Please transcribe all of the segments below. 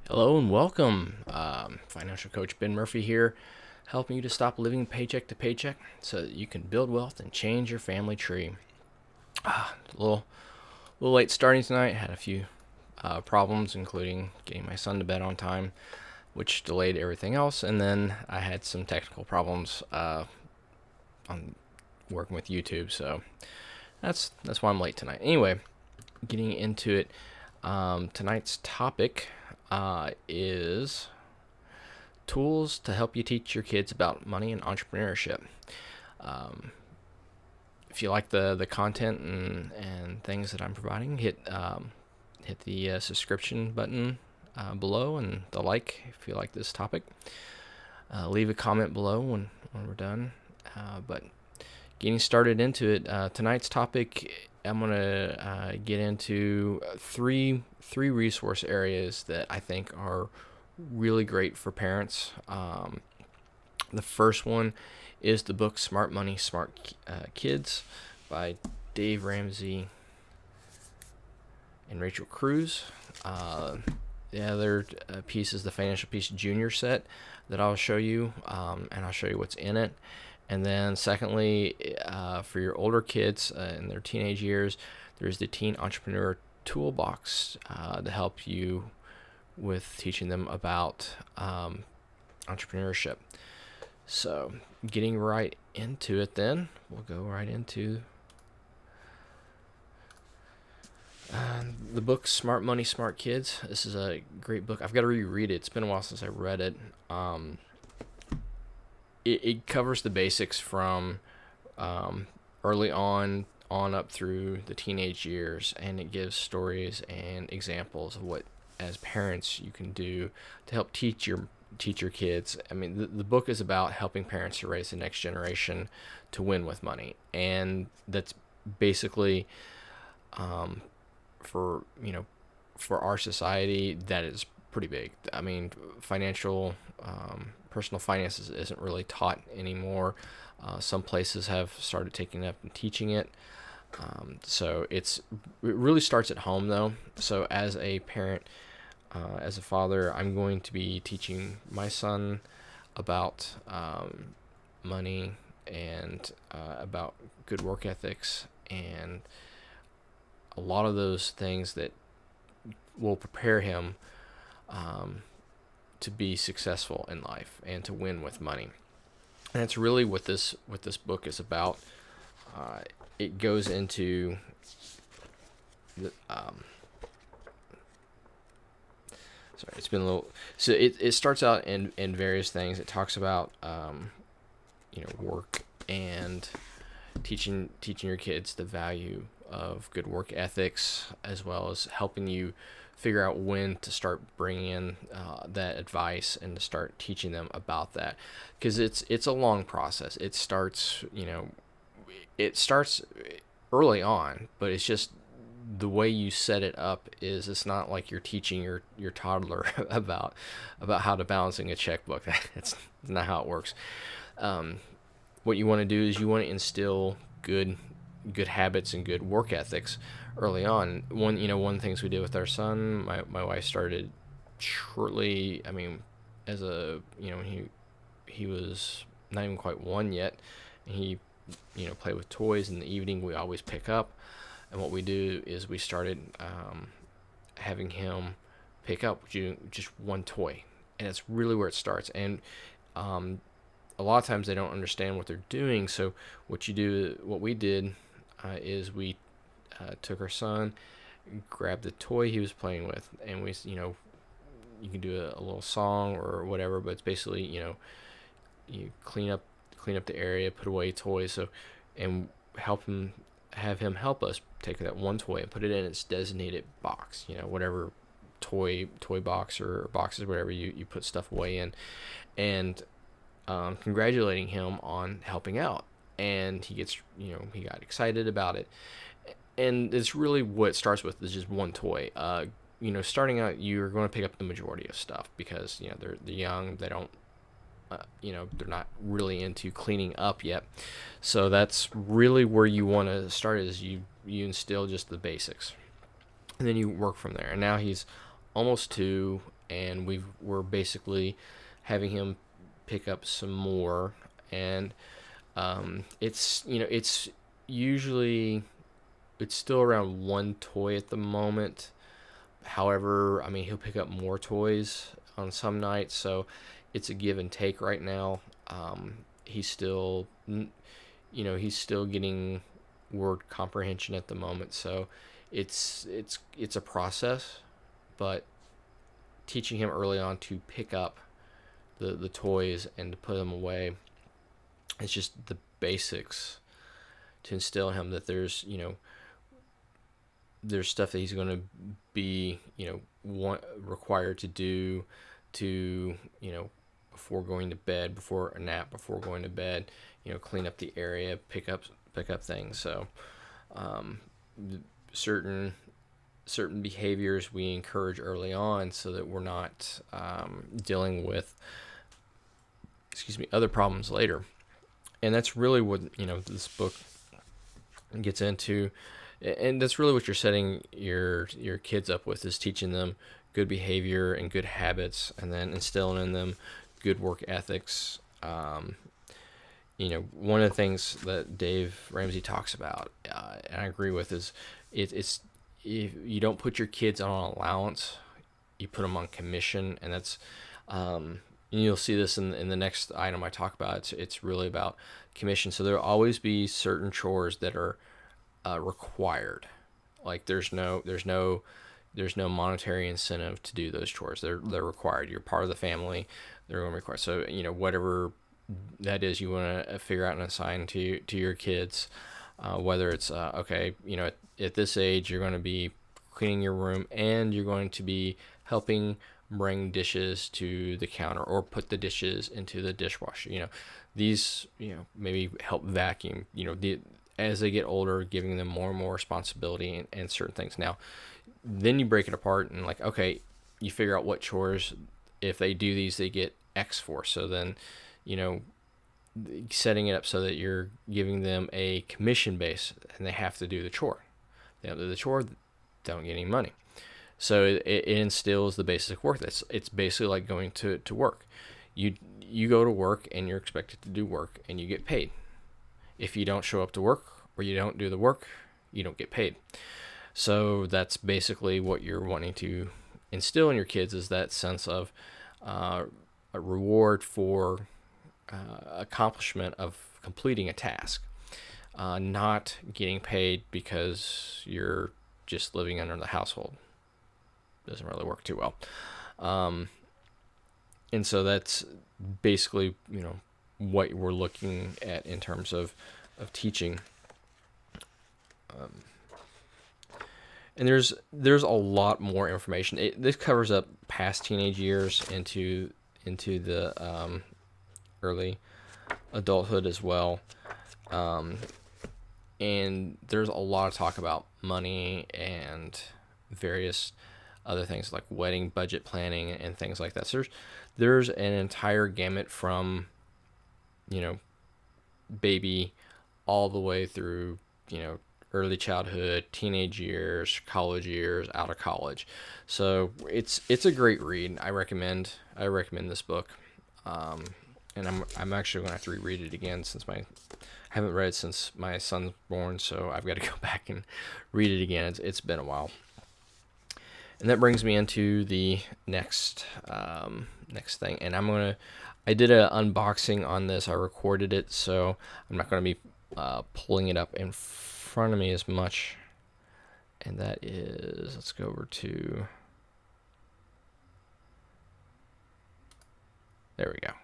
Hello and welcome. Financial coach Ben Murphy here, helping you to stop living paycheck to paycheck so that you can build wealth and change your family tree. A little late starting tonight. Had a few problems, including getting my son to bed on time, which delayed everything else. And then I had some technical problems on working with YouTube, so that's why I'm late tonight. Anyway, getting into it. Tonight's topic is tools to help you teach your kids about money and entrepreneurship. If you like the content and things that I'm providing, hit the subscription button below and the like if you like this topic. Leave a comment below when we're done. But getting started into it, tonight's topic, I'm going to get into three resource areas that I think are really great for parents. The first one is the book Smart Money, Smart Kids by Dave Ramsey and Rachel Cruze. The other piece is the Financial Peace Junior set that I'll show you, and I'll show you what's in it. And then secondly, for your older kids in their teenage years, there's the Teen Entrepreneur Toolbox to help you with teaching them about entrepreneurship. So getting right into it then, we'll go right into the book Smart Money, Smart Kids. This is a great book. I've got to reread it. It's been a while since I read it. It covers the basics from early on up through the teenage years, and it gives stories and examples of what, as parents, you can do to help teach your kids. I mean, the book is about helping parents to raise the next generation to win with money, and that's basically for our society, that is pretty big. I mean, personal finances isn't really taught anymore. Some places have started taking it up and teaching it. So it really starts at home, though. So as a parent, as a father, I'm going to be teaching my son about money and about good work ethics and a lot of those things that will prepare him to be successful in life and to win with money. And it's really what this book is about. It goes into the sorry, it's been a little. So it starts out in various things. It talks about work and teaching your kids the value of good work ethics, as well as helping you figure out when to start bringing in that advice and to start teaching them about that, because it's a long process. It starts early on, but it's just the way you set it up is it's not like you're teaching your toddler about how to balancing a checkbook. That's not how it works. What you want to do is you want to instill good habits and good work ethics early on. One of the things we did with our son, my wife started shortly. I mean, as he was not even quite one yet, and he play with toys in the evening. We always pick up, and what we do is we started having him pick up just one toy, and that's really where it starts. And a lot of times they don't understand what they're doing. So what we did is we took our son, grabbed the toy he was playing with, and we you can do a little song or whatever, but it's basically you clean up the area, put away toys, and have him help us take that one toy and put it in its designated box, whatever toy box or boxes, whatever you put stuff away in, and congratulating him on helping out. And he got excited about it. And it's really what it starts with is just one toy. Starting out, you're going to pick up the majority of stuff because they're young. They don't they're not really into cleaning up yet. So that's really where you want to start, is you instill just the basics, and then you work from there. And now he's almost 2. and we're basically having him pick up some more, and it's it's usually it's still around one toy at the moment. However, I mean, he'll pick up more toys on some nights, so it's a give and take right now. He's still, he's still getting word comprehension at the moment, so it's a process, but teaching him early on to pick up the toys and to put them away, it's just the basics to instill in him that there's there's stuff that he's going to be required to do to before going to bed, before a nap, before going to bed, clean up the area, pick up things. So certain behaviors we encourage early on so that we're not dealing with other problems later. And that's really what this book gets into, and that's really what you're setting your kids up with, is teaching them good behavior and good habits, and then instilling in them good work ethics. One of the things that Dave Ramsey talks about, and I agree with, is it's if you don't put your kids on allowance, you put them on commission, and that's you'll see this in the next item I talk about. It's really about commission. So there'll always be certain chores that are required. Like there's no monetary incentive to do those chores. They're required. You're part of the family. They're going to require. So whatever that is, you want to figure out and assign to your kids. Whether it's okay, at this age you're going to be cleaning your room and you're going to be helping bring dishes to the counter or put the dishes into the dishwasher. These maybe help vacuum. As they get older, giving them more and more responsibility and certain things. Now, then you break it apart and okay, you figure out what chores, if they do these, they get X for. So then, setting it up so that you're giving them a commission base and they have to do the chore. They don't do the chore, don't get any money. So it instills the basic work. It's basically like going to work. You go to work and you're expected to do work and you get paid. If you don't show up to work or you don't do the work, you don't get paid. So that's basically what you're wanting to instill in your kids, is that sense of a reward for accomplishment of completing a task, not getting paid because you're just living under the household. Doesn't really work too well. And so that's basically, what we're looking at in terms of teaching. And there's a lot more information. This covers up past teenage years into the early adulthood as well. And there's a lot of talk about money and various other things like wedding budget planning and things like that. So there's an entire gamut from baby all the way through early childhood, teenage years, college years, out of college. So it's a great read. I recommend this book. And I'm actually going to have to reread it again since I haven't read it since my son's born, so I've got to go back and read it again. It's been a while. And that brings me into the next thing. And I did an unboxing on this. I recorded it, so I'm not going to be pulling it up in front of me as much. And that is, let's go over to, there we go.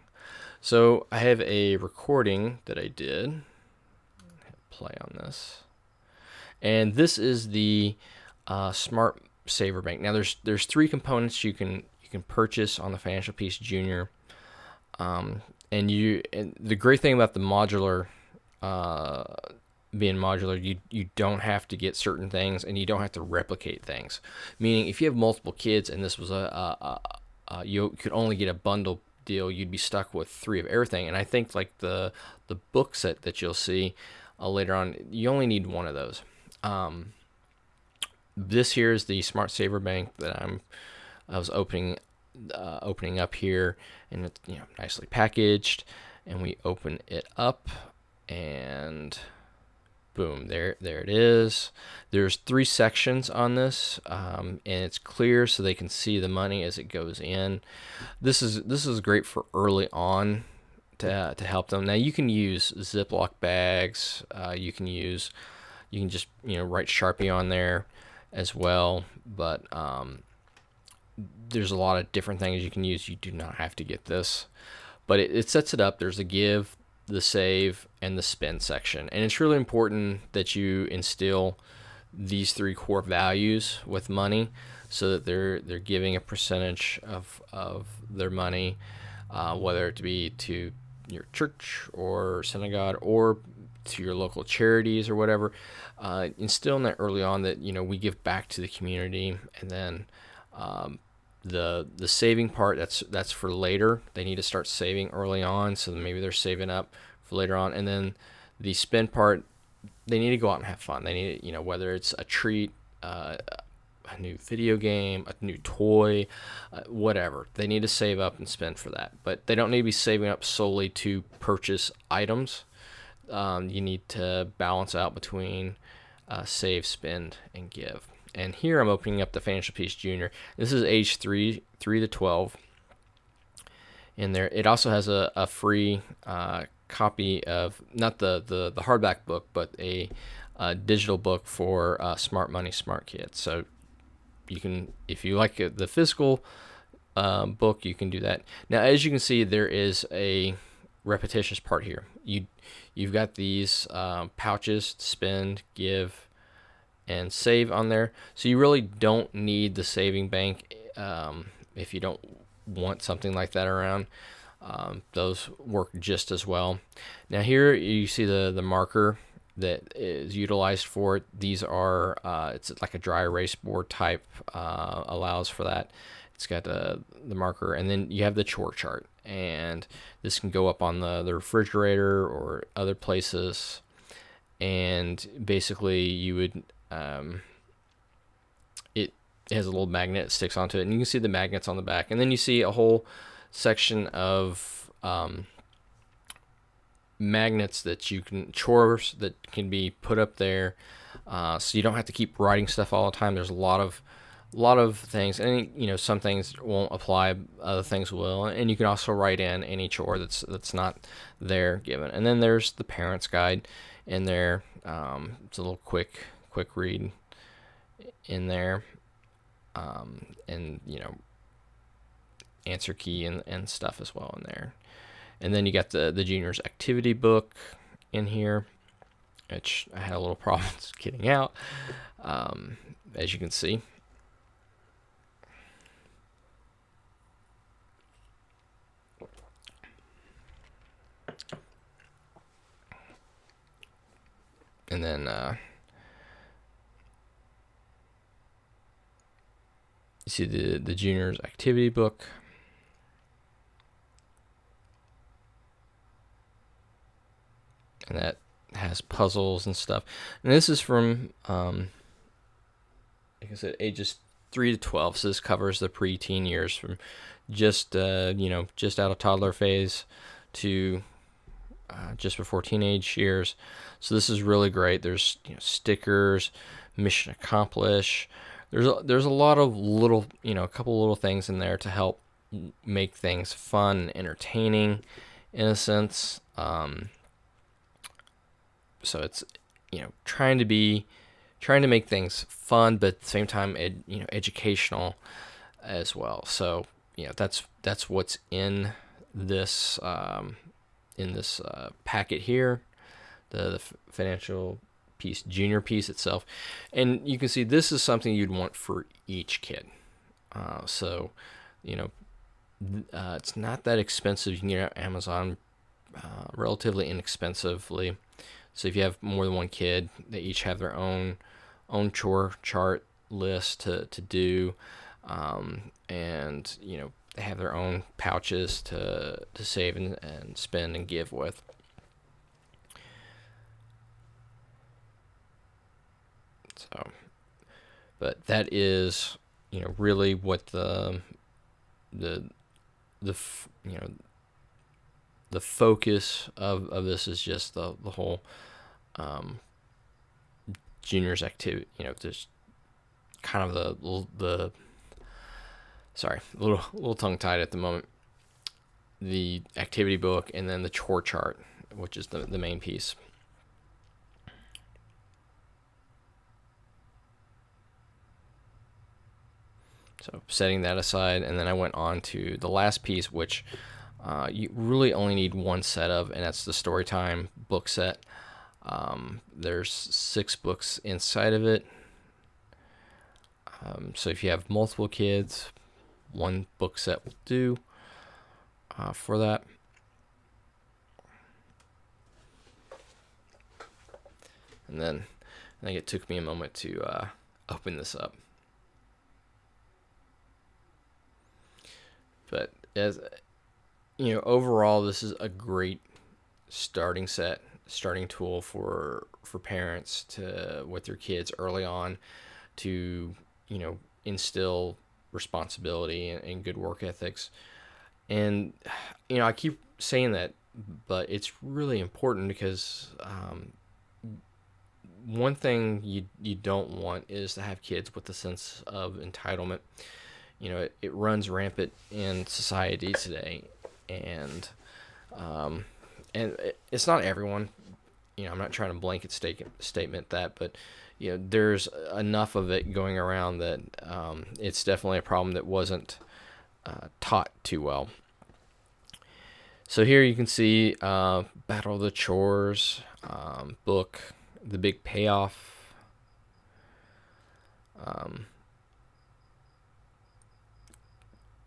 So I have a recording that I did. Play on this. And this is the Smart Saver Bank. Now there's three components you can purchase on the Financial Peace Junior. And the great thing about the modular being modular, you don't have to get certain things and you don't have to replicate things. Meaning if you have multiple kids and this was you could only get a bundle deal, you'd be stuck with 3 of everything. And I think like the book set that you'll see later on, you only need 1 of those. This here is the Smart Saver Bank that I was opening opening up here, and it's, you know, nicely packaged, and we open it up, and boom, there it is. There's 3 sections on this, and it's clear so they can see the money as it goes in. This is great for early on to help them. Now you can use Ziploc bags. You can just, you know, write Sharpie on there as well, but there's a lot of different things you can use. You do not have to get this, but it sets it up. There's a give, the save, and the spend section, and it's really important that you instill these 3 core values with money, so that they're giving a percentage of their money, whether it be to your church or synagogue or to your local charities or whatever. Instilling that early on, that, you know, we give back to the community. And then the saving part, that's for later. They need to start saving early on, so maybe they're saving up for later on. And then the spend part, they need to go out and have fun. They need, you know, whether it's a treat, a new video game, a new toy, whatever. They need to save up and spend for that. But they don't need to be saving up solely to purchase items. You need to balance out between save, spend, and give. And here I'm opening up the Financial Peace Junior. This is age 3 to 12. In there, it also has a free copy of, not the hardback book, but a digital book for Smart Money, Smart Kids. So you can, if you like the physical book, you can do that. Now, as you can see, there is a repetitious part here. You've got these pouches: spend, give, and save on there. So you really don't need the saving bank if you don't want something like that around. Those work just as well. Now here you see the marker that is utilized for it. These are it's like a dry erase board type, allows for that. It's got the marker, and then you have the chore chart, and this can go up on the refrigerator or other places. And basically you would it has a little magnet that sticks onto it, and you can see the magnets on the back, and then you see a whole section of magnets that you can, chores that can be put up there, so you don't have to keep writing stuff all the time. There's a lot of things, and you know, some things won't apply, other things will, and you can also write in any chore that's not there given. And then there's the parents guide in there. It's a little quick read in there, and you know, answer key and stuff as well in there. And then you got the juniors activity book in here, which I had a little problems getting out, as you can see. And then you see the juniors activity book. And that has puzzles and stuff. And this is from, like I said, ages 3 to 12. So this covers the pre-teen years, from just you know, just out of toddler phase to just before teenage years. So this is really great. There's, you know, stickers, mission accomplished. There's a lot of little, you know, a couple little things in there to help make things fun, entertaining, in a sense. So it's, you know, trying to make things fun, but at the same time, you know, educational as well. So, you know, that's what's in this packet here, the Financial Peace Junior piece itself. And you can see this is something you'd want for each kid. So, you know, it's not that expensive. You can get it on Amazon relatively inexpensively. So if you have more than one kid, they each have their own chore chart list to do, and you know, they have their own pouches to save and spend and give with. So, but that is, you know, really what the the you know, the focus of this is just the whole juniors activity, just kind of the sorry, a little tongue tied at the moment. The activity book, and then the chore chart, which is the main piece. So setting that aside, and then I went on to the last piece, which you really only need one set of, and that's the Storytime book set. There's 6 books inside of it. So if you have multiple kids, one book set will do for that. And then I think it took me a moment to open this up. But as overall, this is a great starting tool for parents to, with their kids early on, to instill responsibility and good work ethics. And I keep saying that, but it's really important because one thing you don't want is to have kids with a sense of entitlement. It runs rampant in society today, and it's not everyone. I'm not trying to blanket statement that, but there's enough of it going around that it's definitely a problem that wasn't taught too well. So here you can see Battle of the Chores book, The Big Payoff.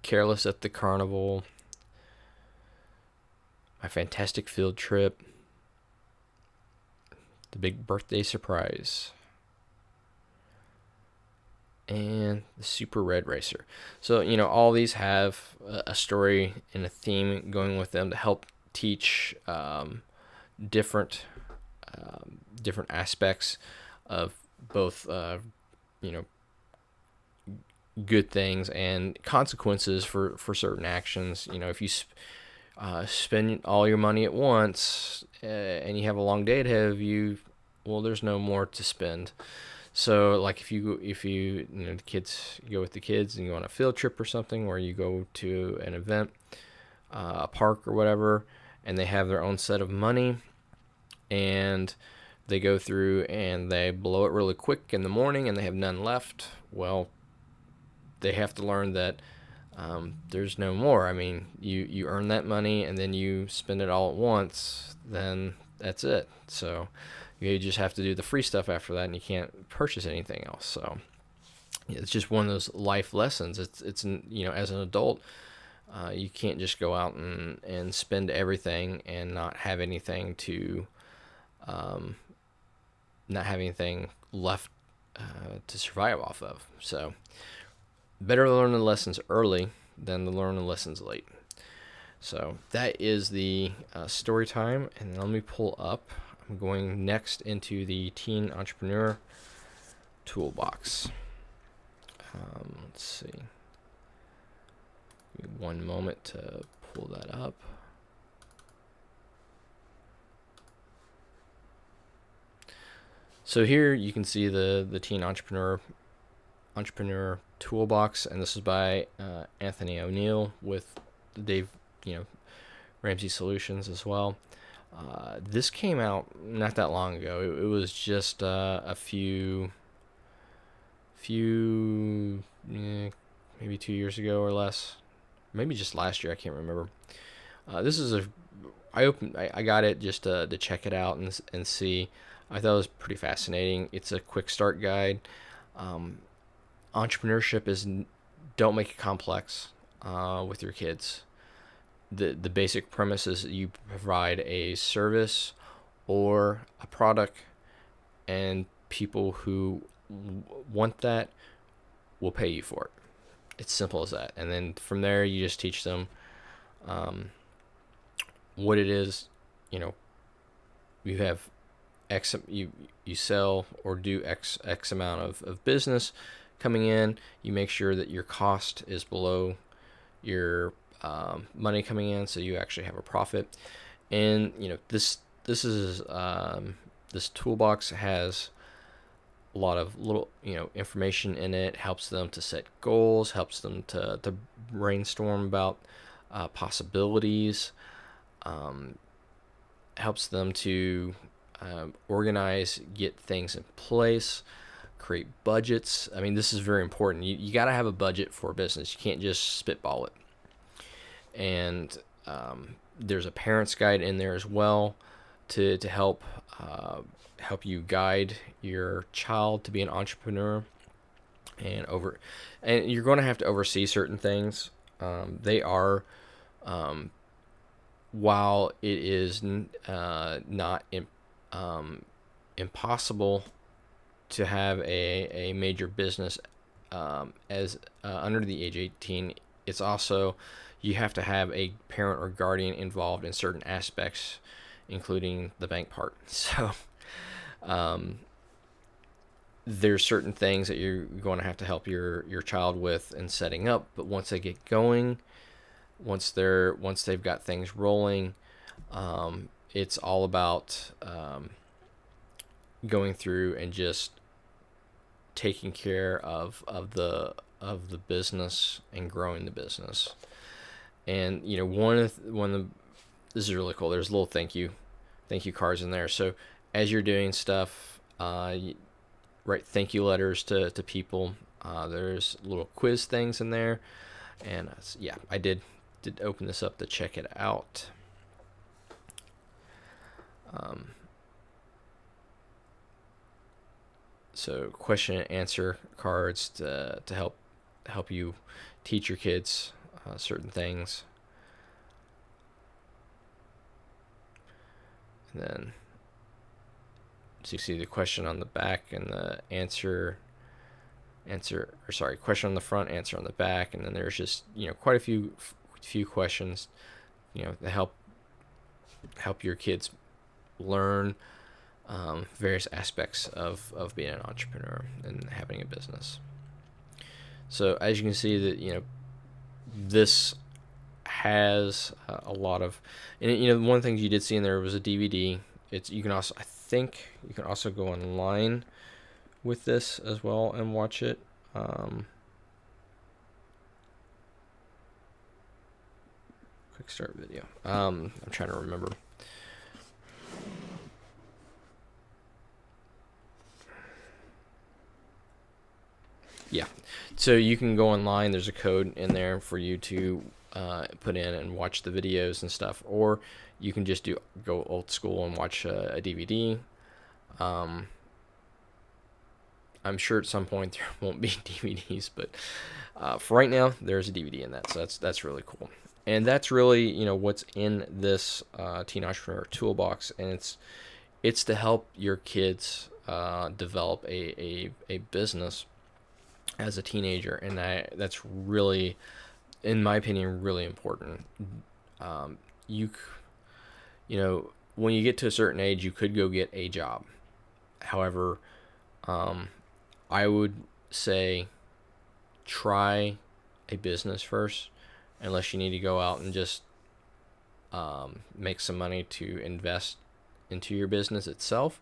Careless at the Carnival, My Fantastic Field Trip, The Big Birthday Surprise, and The Super Red Racer. So, all these have a story and a theme going with them to help teach different aspects of both, good things and consequences for certain actions. If you spend all your money at once and you have a long day ahead of you, well, there's no more to spend. So like if you the kids, you go with the kids and you go on a field trip or something, or you go to an event, a park or whatever, and they have their own set of money, and they go through and they blow it really quick in the morning and they have none left, well, they have to learn that there's no more. I mean, you earn that money and then you spend it all at once, then that's it. So you just have to do the free stuff after that, and you can't purchase anything else. So it's just one of those life lessons. It's as an adult, you can't just go out and spend everything and not have anything left to survive off of. So better to learn the lessons early than to learn the lessons late. So that is the story time. And let me pull up. I'm going next into the Teen Entrepreneur Toolbox. Let's see. Give me one moment to pull that up. So here you can see the Teen Entrepreneur Toolbox, and this is by Anthony O'Neill with Dave, Ramsey Solutions as well. This came out not that long ago. It was just a few maybe 2 years ago or less, maybe just last year. I can't remember. This is I got it just to check it out and see. I thought it was pretty fascinating. It's a quick start guide. Entrepreneurship is, don't make it complex with your kids. The basic premise is you provide a service or a product, and people who want that will pay you for it. It's simple as that. And then from there, you just teach them what it is. You have X, you sell or do X amount of business coming in. You make sure that your cost is below your money coming in, so you actually have a profit. And this toolbox has a lot of little information in it. Helps them to set goals, helps them to brainstorm about possibilities, helps them to organize, get things in place, create budgets. I mean, this is very important. You got to have a budget for a business. You can't just spitball it. And there's a parent's guide in there as well to help you guide your child to be an entrepreneur. And you're going to have to oversee certain things. They are, while it is not impossible to have a major business as under the age 18, it's also, you have to have a parent or guardian involved in certain aspects, including the bank part. So there's certain things that you're going to have to help your child with in setting up, but once they get going, once they've got things rolling, it's all about going through and just taking care of the business and growing the business. And this is really cool. There's little thank you cards in there. So as you're doing stuff, write thank you letters to people. There's little quiz things in there, and I did open this up to check it out. So question and answer cards to help you teach your kids certain things. And then so you see the question on the back and the question on the front, answer on the back, and then there's just quite a few questions to help your kids learn various aspects of being an entrepreneur and having a business. So as you can see that this has a lot of, and one of the things you did see in there was a DVD. I think you can also go online with this as well and watch it. Quick start video. I'm trying to remember. Yeah, so you can go online. There's a code in there for you to put in and watch the videos and stuff, or you can just go old school and watch a DVD. I'm sure at some point there won't be DVDs, but for right now there's a DVD in that, so that's really cool. And that's really what's in this Teen Entrepreneur Toolbox, and it's to help your kids develop a business as a teenager, and that's really, in my opinion, really important. When you get to a certain age, you could go get a job. However, I would say try a business first, unless you need to go out and just make some money to invest into your business itself.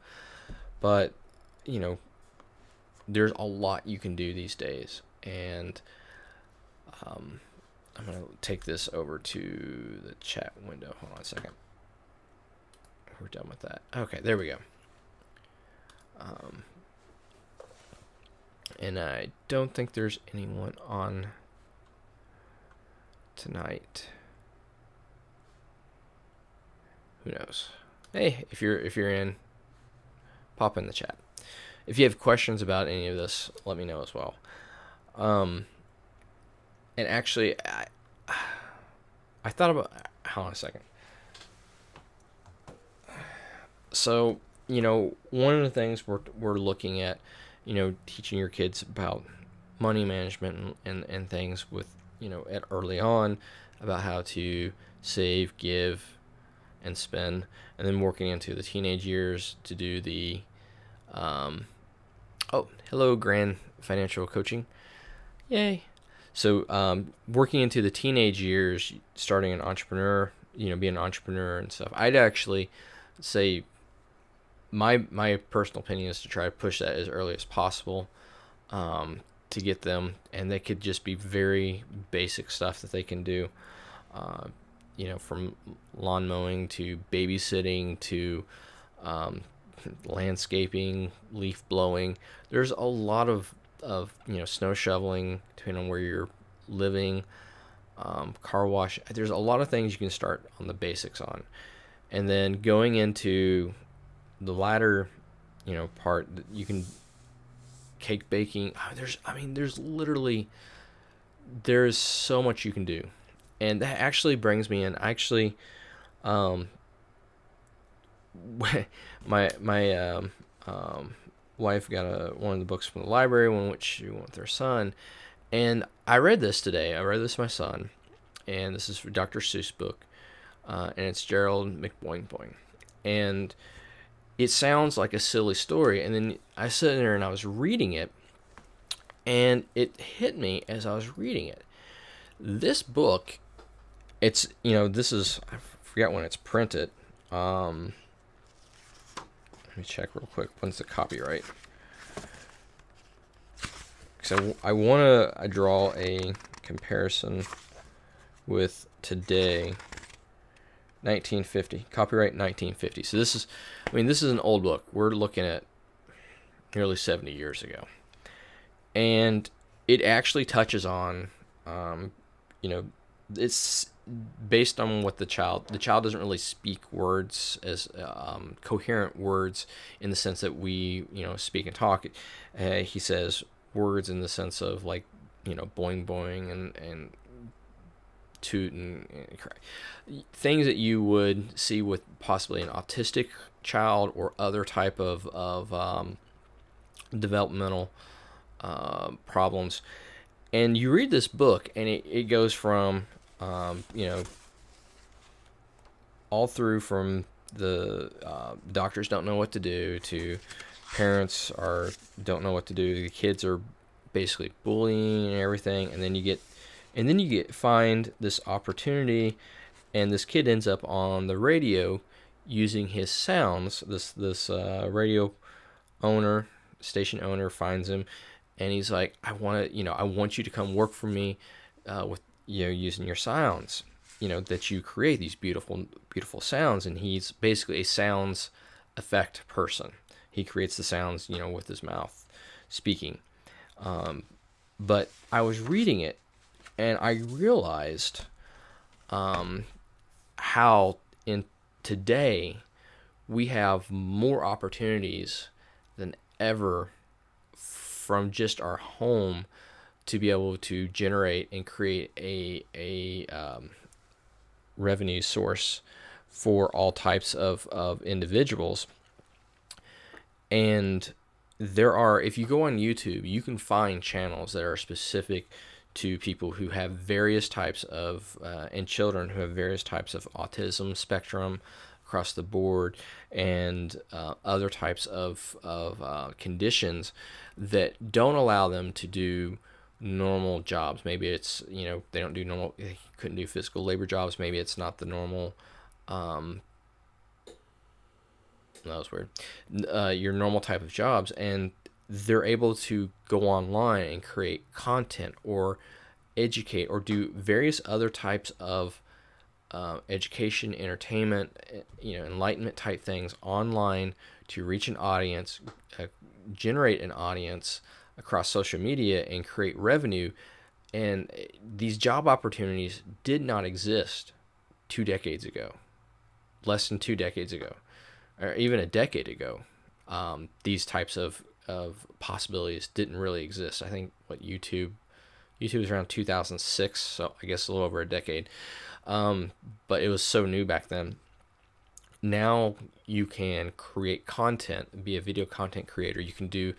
But there's a lot you can do these days, and I'm going to take this over to the chat window. Hold on a second. We're done with that. Okay, there we go. And I don't think there's anyone on tonight. Who knows? Hey, if you're in, pop in the chat. If you have questions about any of this, let me know as well. And actually, I thought about, hold on a second. So, one of the things we're looking at, teaching your kids about money management and things with, at early on, about how to save, give, and spend, and then working into the teenage years to do the, hello, Grand Financial Coaching. Yay. So working into the teenage years, starting an entrepreneur, being an entrepreneur and stuff, I'd actually say my personal opinion is to try to push that as early as possible, to get them, and they could just be very basic stuff that they can do, from lawn mowing to babysitting to landscaping, leaf blowing. There's a lot of snow shoveling, depending on where you're living, car wash. There's a lot of things you can start on the basics on, and then going into the latter, part, you can cake baking. There's so much you can do, and that actually brings me in. Actually, my wife got one of the books from the library, one which she went with her son, and I read this today. I read this to my son, and this is for Dr. Seuss book, and it's Gerald McBoing Boing, and it sounds like a silly story, and then I sat there and I was reading it, and it hit me as I was reading it. This book, it's this is, I forgot when it's printed. Let me check real quick. When's the copyright? So I want to draw a comparison with today. 1950, copyright 1950. So this is an old book. We're looking at nearly 70 years ago, and it actually touches on, it's based on what the child doesn't really speak words as coherent words in the sense that we speak and talk. He says words in the sense of like boing boing and toot and things that you would see with possibly an autistic child or other type of developmental problems. And you read this book, and it goes from all through from the doctors don't know what to do to parents don't know what to do. The kids are basically bullying and everything, and then you get find this opportunity, and this kid ends up on the radio using his sounds. This radio station owner finds him, and he's like, I want you to come work for me with using your sounds, that you create these beautiful sounds. And he's basically a sounds effect person. He creates the sounds with his mouth speaking. But I was reading it, and I realized how in today we have more opportunities than ever from just our home to be able to generate and create a revenue source for all types of individuals. And if you go on YouTube, you can find channels that are specific to people who have various types of, and children who have various types of autism spectrum across the board, and other types of conditions that don't allow them to do normal jobs. Maybe it's, they couldn't do physical labor jobs. Maybe it's not the normal, that was weird, your normal type of jobs, and they're able to go online and create content or educate or do various other types of education, entertainment, enlightenment type things online to reach an audience, generate an audience across social media, and create revenue. And these job opportunities did not exist 2 decades ago, less than 2 decades ago, or even a decade ago. These types of possibilities didn't really exist. I think YouTube was around 2006, so I guess a little over a decade. But it was so new back then. Now you can create content, be a video content creator. You can do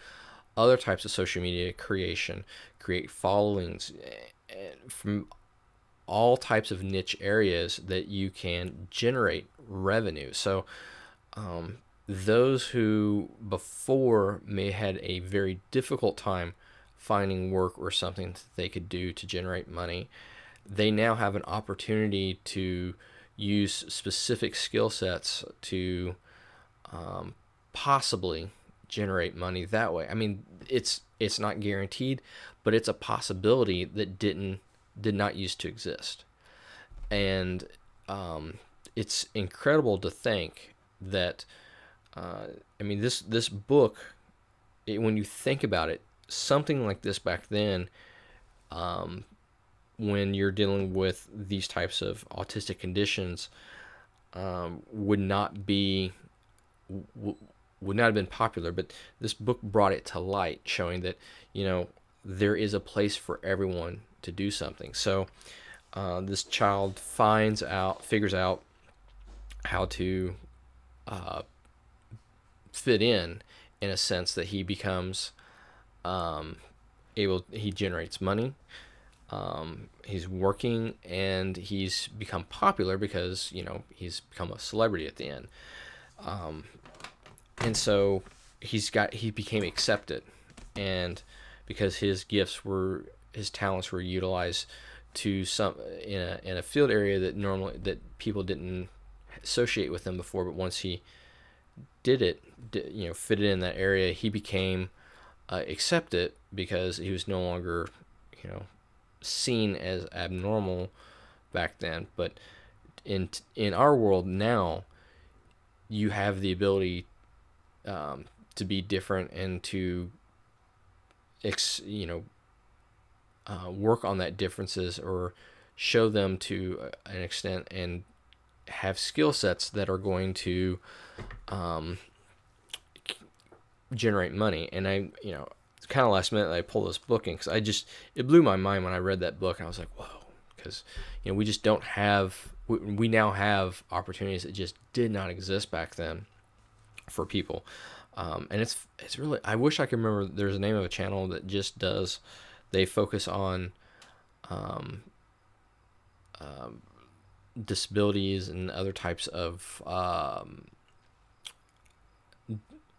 other types of social media creation, create followings from all types of niche areas that you can generate revenue. So those who before may had a very difficult time finding work or something that they could do to generate money, they now have an opportunity to use specific skill sets to possibly generate money that way. I mean, it's not guaranteed, but it's a possibility that did not used to exist. And it's incredible to think that I mean, this book, when you think about it, something like this back then, when you're dealing with these types of autistic conditions, would not have been popular. But this book brought it to light, showing that, there is a place for everyone to do something. So this child figures out how to fit in a sense that he becomes he generates money. He's working, and he's become popular because he's become a celebrity at the end, and so he became accepted, and because his talents were utilized to some in a field area that people didn't associate with him before, but once he fit it in that area, he became accepted because he was no longer seen as abnormal back then. But in our world now, you have the ability to be different and to work on that differences or show them to an extent, and have skill sets that are going to generate money. And it's kind of last minute that I pulled this book in, because it blew my mind when I read that book, and I was like, whoa, because we just don't have, we now have opportunities that just did not exist back then for people. And it's really, I wish I could remember, there's a name of a channel that just does, they focus on disabilities and other types of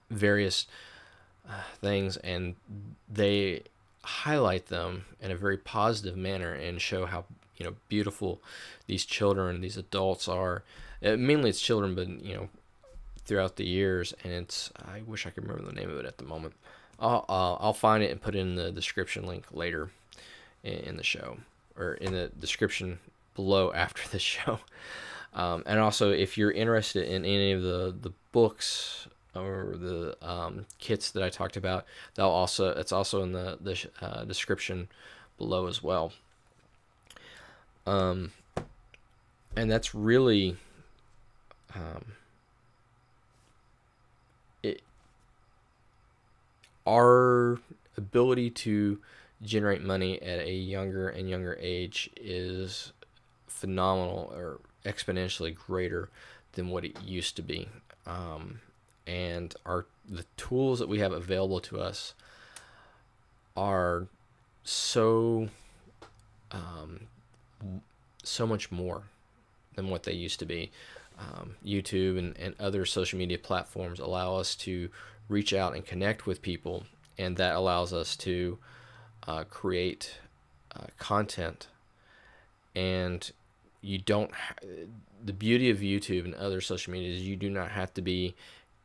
various things, and they highlight them in a very positive manner and show how beautiful these children, these adults are. Mainly it's children, but throughout the years, and I wish I could remember the name of it at the moment. I'll find it and put it in the description link later in the show, or in the description below after the show. And also, if you're interested in any of the books or the kits that I talked about, it's also in the description below as well. And that's really our ability to generate money at a younger and younger age is phenomenal, or exponentially greater than what it used to be. And the tools that we have available to us are so much more than what they used to be. YouTube and other social media platforms allow us to reach out and connect with people, and that allows us to create content. And the beauty of YouTube and other social media is you do not have to be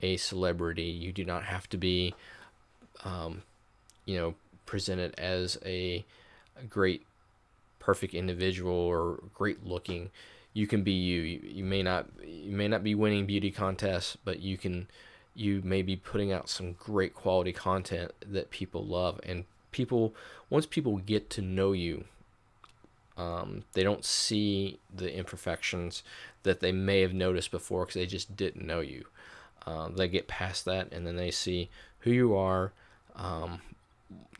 a celebrity. You do not have to be presented as a great, perfect individual or great looking. You can be you. You may not be winning beauty contests, but you may be putting out some great quality content that people love. And once people get to know you, they don't see the imperfections that they may have noticed before because they just didn't know you. They get past that, and then they see who you are,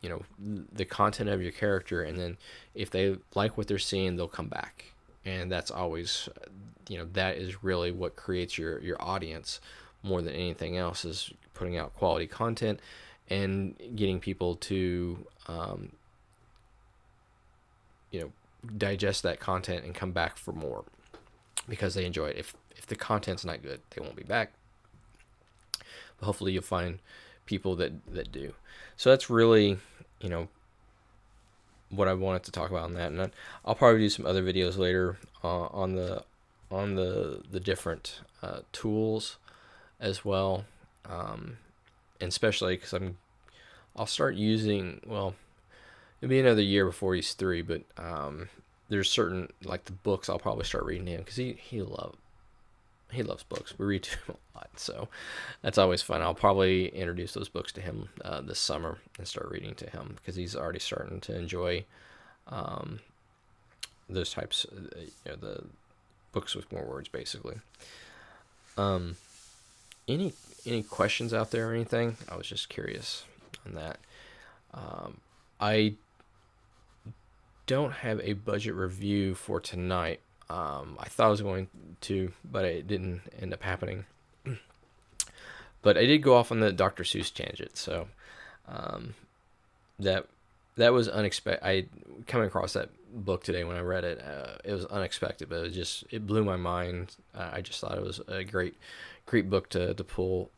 the content of your character, and then if they like what they're seeing, they'll come back. And that's always, that is really what creates your audience more than anything else, is putting out quality content and getting people to, digest that content and come back for more because they enjoy it. If the content's not good, they won't be back. But hopefully you'll find people that do. So that's really, what I wanted to talk about on that, and I'll probably do some other videos later on the different tools as well, and especially because I'll start using, well, it'll be another year before he's 3, but there's certain, like the books, I'll probably start reading to him because he loves books. We read to him a lot, so that's always fun. I'll probably introduce those books to him this summer and start reading to him because he's already starting to enjoy those types, the books with more words, basically. Any questions out there or anything? I was just curious on that. I don't have a budget review for tonight. I thought I was going to, but it didn't end up happening. But I did go off on the Dr. Seuss tangent, so that was unexpected. I coming across that book today when I read it. It was unexpected, but it blew my mind. I just thought it was a great book to pull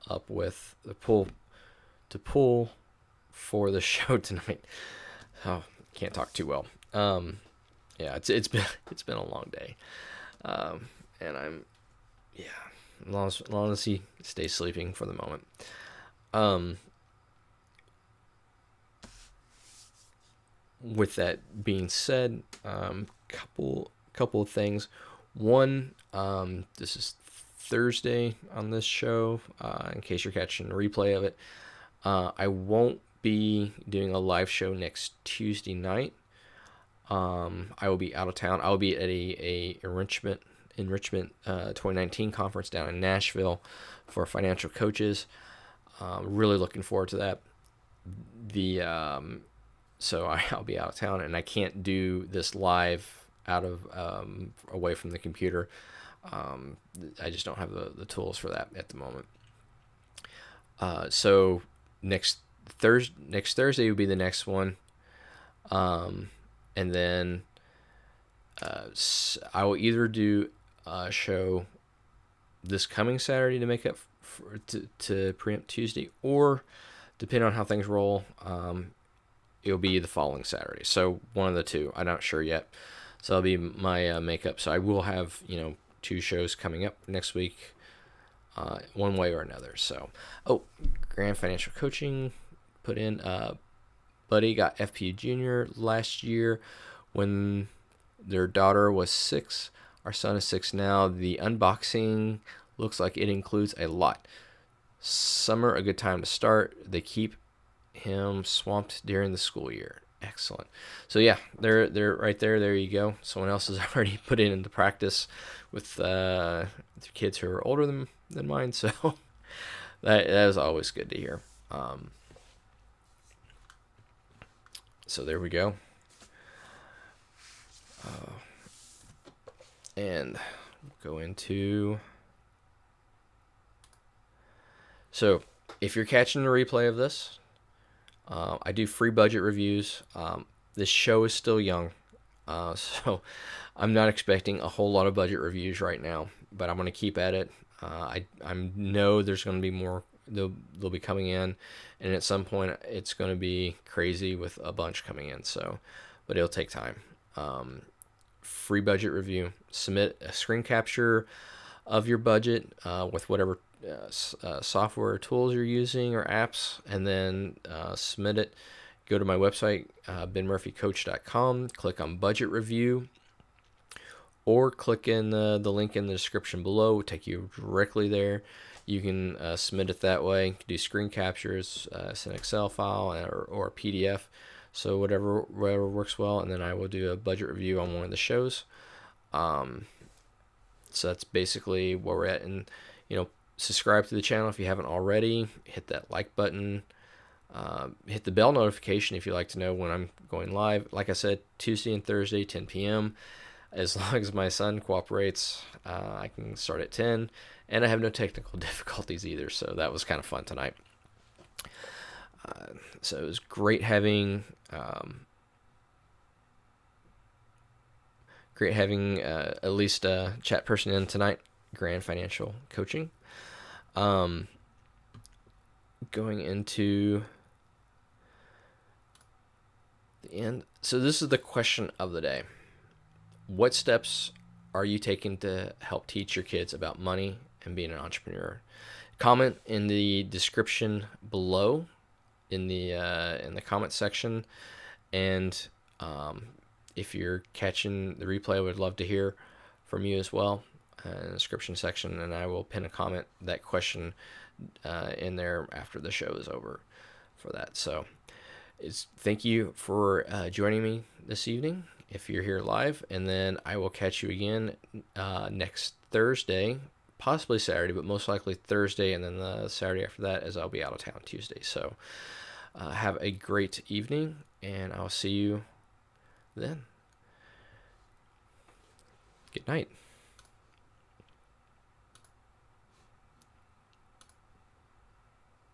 up with, to pull for the show tonight. Oh, can't talk too well. Yeah, it's been a long day, and I'm, as long as he stays sleeping for the moment. With that being said, couple of things. One, this is Thursday on this show. In case you're catching a replay of it, I won't be doing a live show next Tuesday night. I will be out of town. I'll be at a enrichment 2019 conference down in Nashville for financial coaches. Really looking forward to that. So I'll be out of town, and I can't do this live out of away from the computer. I just don't have the tools for that at the moment. So next Thursday will be the next one. And then I will either do a show this coming Saturday to make up to preempt Tuesday, or depending on how things roll, it'll be the following Saturday. So one of the two. I'm not sure yet. So that'll be my makeup. So I will have 2 shows coming up next week, one way or another. So Grand Financial Coaching put in. Buddy got FPU Junior last year when their daughter was 6. Our son is 6 now. The unboxing looks like it includes a lot. Summer, a good time to start. They keep him swamped during the school year. Excellent. So yeah, they're right there. There you go. Someone else has already put it into practice with kids who are older than mine. So that is always good to hear. So there we go. And go into. So if you're catching the replay of this, I do free budget reviews. This show is still young, so I'm not expecting a whole lot of budget reviews right now, but I'm going to keep at it. I know there's going to be more. They'll be coming in, and at some point it's going to be crazy with a bunch coming in. So, but it'll take time. Free budget review. Submit a screen capture of your budget with whatever software or tools you're using or apps, and then submit it. Go to my website, benmurphycoach.com, click on budget review, or click in the link in the description below. It will take you directly there. You can submit it that way. You can do screen captures, send an Excel file or a PDF. So whatever works well, and then I will do a budget review on one of the shows. So that's basically where we're at. And subscribe to the channel if you haven't already. Hit that like button. Hit the bell notification if you like to know when I'm going live. Like I said, Tuesday and Thursday, 10 p.m. As long as my son cooperates, I can start at 10. And I have no technical difficulties either, so that was kind of fun tonight. So it was great having at least a chat person in tonight. Grand Financial Coaching. Going into And so this is the question of the day. What steps are you taking to help teach your kids about money and being an entrepreneur? Comment in the description below in the comment section. And if you're catching the replay, I would love to hear from you as well in the description section, and I will pin a comment, that question in there after the show is over for that. So thank you for joining me this evening if you're here live, and then I will catch you again next Thursday, possibly Saturday, but most likely Thursday, and then the Saturday after that, as I'll be out of town Tuesday. So have a great evening, and I'll see you then. Good night.